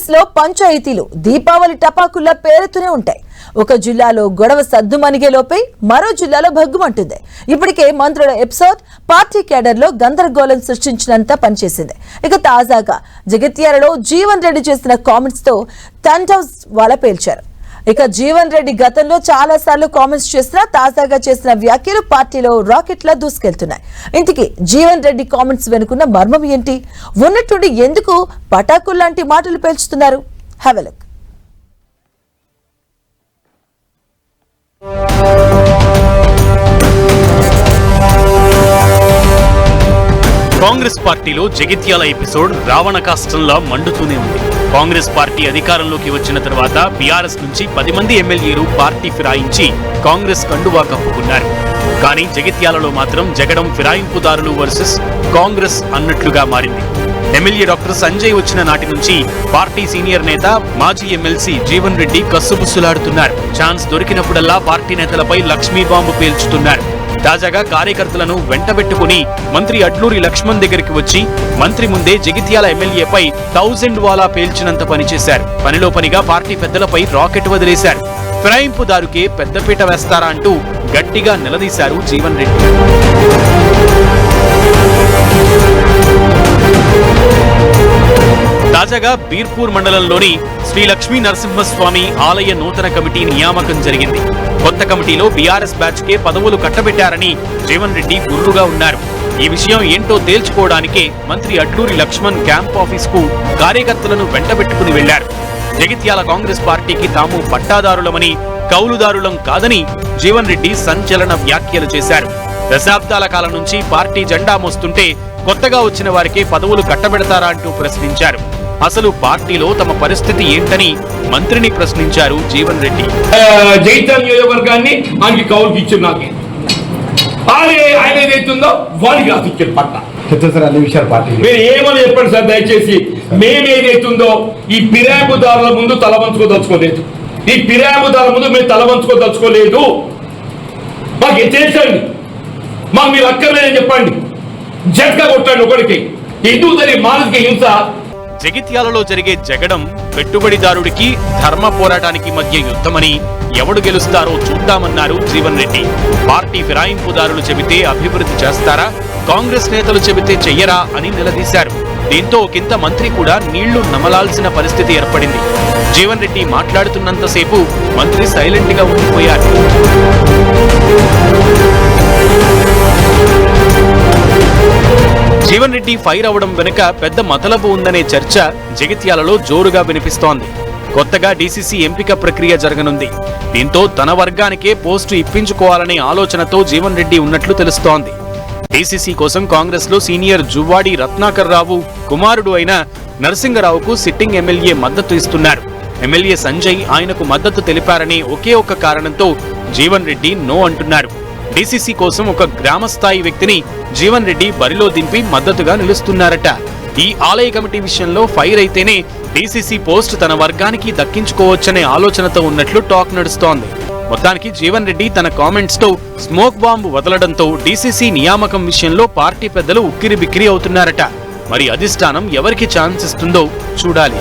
కాంగ్రెస్ లో పంచాయతీలు దీపావళి టపాకుల్లా పేరుతూనే ఉంటాయి. ఒక జిల్లాలో గొడవ సద్దుమణిగే లోపే మరో జిల్లాలో భగ్గుమంటుంది. ఇప్పటికే మంత్రుల ఎపిసోడ్ పార్టీ కేడర్ లో గందరగోళం సృష్టించినంత పనిచేసింది. ఇక తాజాగా జగిత్యాలలో జీవన్ రెడ్డి చేసిన కామెంట్స్ తో టెంట్ హౌస్ వాళ్ళ పేల్చారు. ఇక జీవన్ రెడ్డి గతంలో చాలా సార్లు కామెంట్స్ చేసినా తాజాగా చేసిన వ్యాఖ్యలు పార్టీలో రాకెట్లా దూసుకెళ్తున్నాయి. ఇంతకీ జీవన్ రెడ్డి కామెంట్స్ వెనుకున్న మర్మం ఏంటి? ఉన్నట్టుండి ఎందుకు పటాకుల్లాంటి మాటలు పేల్చుతున్నారు? Have a look. కాంగ్రెస్ పార్టీలో జగిత్యాల ఎపిసోడ్ రావణ కాష్టంలా మండుతూనే ఉంది. కాంగ్రెస్ పార్టీ అధికారంలోకి వచ్చిన తర్వాత బీఆర్ఎస్ నుంచి 10 మంది ఎమ్మెల్యేలు పార్టీ ఫిరాయించి కాంగ్రెస్ కండువా కప్పుకున్నారు. కానీ జగిత్యాలలో మాత్రం జగడం ఫిరాయింపుదారులు వర్సెస్ కాంగ్రెస్ అన్నట్లుగా మారింది. ఎమ్మెల్యే డాక్టర్ సంజయ్ వచ్చిన నాటి నుంచి పార్టీ సీనియర్ నేత మాజీ ఎమ్మెల్సీ జీవన్ రెడ్డి కస్సుబుస్సులాడుతున్నారు. ఛాన్స్ దొరికినప్పుడల్లా పార్టీ నేతలపై లక్ష్మీ బాంబు పేల్చుతున్నారు. తాజాగా కార్యకర్తలను వెంటబెట్టుకుని మంత్రి అడ్లూరి లక్ష్మణ్ దగ్గరికి వచ్చి మంత్రి ముందే జగిత్యాల ఎమ్మెల్యేపై 1000 వాలా పేల్చినంత పనిచేశారు. పనిలో పనిగా పార్టీ పెద్దలపై రాకెట్ వదిలేశారు. ఫిరాయింపుదారుకే పెద్దపీట వేస్తారా అంటూ గట్టిగా నిలదీశారు జీవన్ రెడ్డి. తాజాగా బీర్పూర్ మండలంలోని శ్రీ లక్ష్మీ నరసింహస్వామి ఆలయ నూతన కమిటీ నియామకం జరిగింది. కొత్త కమిటీలో బీఆర్ఎస్ బ్యాచ్ కే పదవులు కట్టబెట్టారని జీవన్ రెడ్డి గుర్రుగా ఉన్నారు. ఈ విషయం ఏంటో తేల్చుకోవడానికే మంత్రి అడ్లూరి లక్ష్మణ్ క్యాంప్ ఆఫీస్ కు కార్యకర్తలను వెంటబెట్టుకుని వెళ్లారు. జగిత్యాల కాంగ్రెస్ పార్టీకి తాము పట్టాదారులమని, కౌలుదారులం కాదని జీవన్ రెడ్డి సంచలన వ్యాఖ్యలు చేశారు. దశాబ్దాల కాలం నుంచి పార్టీ జెండా మోస్తుంటే కొత్తగా వచ్చిన వారికి పదవులు కట్టబెడతారా అంటూ ప్రశ్నించారు. అసలు పార్టీలో తమ పరిస్థితి ఏంటని మంత్రిని ప్రశ్నించారు జీవన్ రెడ్డి. జగిత్యాల నియోజకవర్గాన్ని ఆయనకి కౌలుకి ఇచ్చారు. నాకే ఆయన ఏదైతుందో వాడికి రాసిచ్చారు పట్ట. మీరు ఏమని చెప్పండి సార్ దయచేసి. మేమేదైతుందో ఈ ఫిరాయింపుదారుల ముందు తల వంచుకోదలుచుకోలేదు. ఈ ఫిరాయింపుదారుల ముందు మేము తల వంచుకోదలుచుకోలేదు. మాకు ఎత్తేసండి, మాకు మీరు అక్కర్లేదని చెప్పండి. జట్కా కొట్టండి ఒకరికి. ఎందుకు జరిగే మానసిక హింస? జగిత్యాలలో జరిగే జగడం పెట్టుబడిదారుడికి ధర్మ పోరాటానికి మధ్య యుద్ధమని, ఎవడు గెలుస్తారో చూద్దామన్నారు జీవన్ రెడ్డి. పార్టీ ఫిరాయింపుదారులు చెబితే అభివృద్ధి చేస్తారా, కాంగ్రెస్ నేతలు చెబితే చెయ్యరా అని నిలదీశారు. దీంతో ఒకంత మంత్రి కూడా నీళ్లు నమలాల్సిన పరిస్థితి ఏర్పడింది. జీవన్ రెడ్డి మాట్లాడుతున్నంతసేపు మంత్రి సైలెంట్ గా ఉండిపోయారు. జీవన్ రెడ్డి ఫైర్ అవడం వెనుక పెద్ద మతలబు ఉందనే చర్చ జగిత్యాలలో జోరుగా వినిపిస్తోంది. కొత్తగా డీసీసీ ఎంపిక ప్రక్రియ జరగనుంది. దీంతో తన వర్గానికే పోస్టు ఇప్పించుకోవాలనే ఆలోచనతో జీవన్ రెడ్డి ఉన్నట్లు తెలుస్తోంది. డీసీసీ కోసం కాంగ్రెస్ లో సీనియర్ జువ్వాడి రత్నాకర్ రావు కుమారుడు అయిన నరసింగరావుకు సిట్టింగ్ ఎమ్మెల్యే మద్దతు ఇస్తున్నారు. ఎమ్మెల్యే సంజయ్ ఆయనకు మద్దతు తెలిపారనే ఒకే ఒక్క కారణంతో జీవన్ రెడ్డి నో అంటున్నారు. డీసీసీ కోసం ఒక గ్రామస్థాయి వ్యక్తిని జీవన్ రెడ్డి బరిలో దింపి మద్దతుగా నిలుస్తున్నారట. ఈ ఆలయ కమిటీ విషయంలో ఫైర్ అయితేనే డీసీసీ పోస్ట్ తన వర్గానికి దక్కించుకోవచ్చనే ఆలోచనతో ఉన్నట్లు టాక్ నడుస్తోంది. మొత్తానికి జీవన్ రెడ్డి తన కామెంట్స్ తో స్మోక్ బాంబు వదలడంతో డీసీసీ నియామకం విషయంలో పార్టీ పెద్దలు ఉక్కిరి బిక్కిరి అవుతున్నారట. మరి అధిష్టానం ఎవరికి ఛాన్స్ ఇస్తుందో చూడాలి.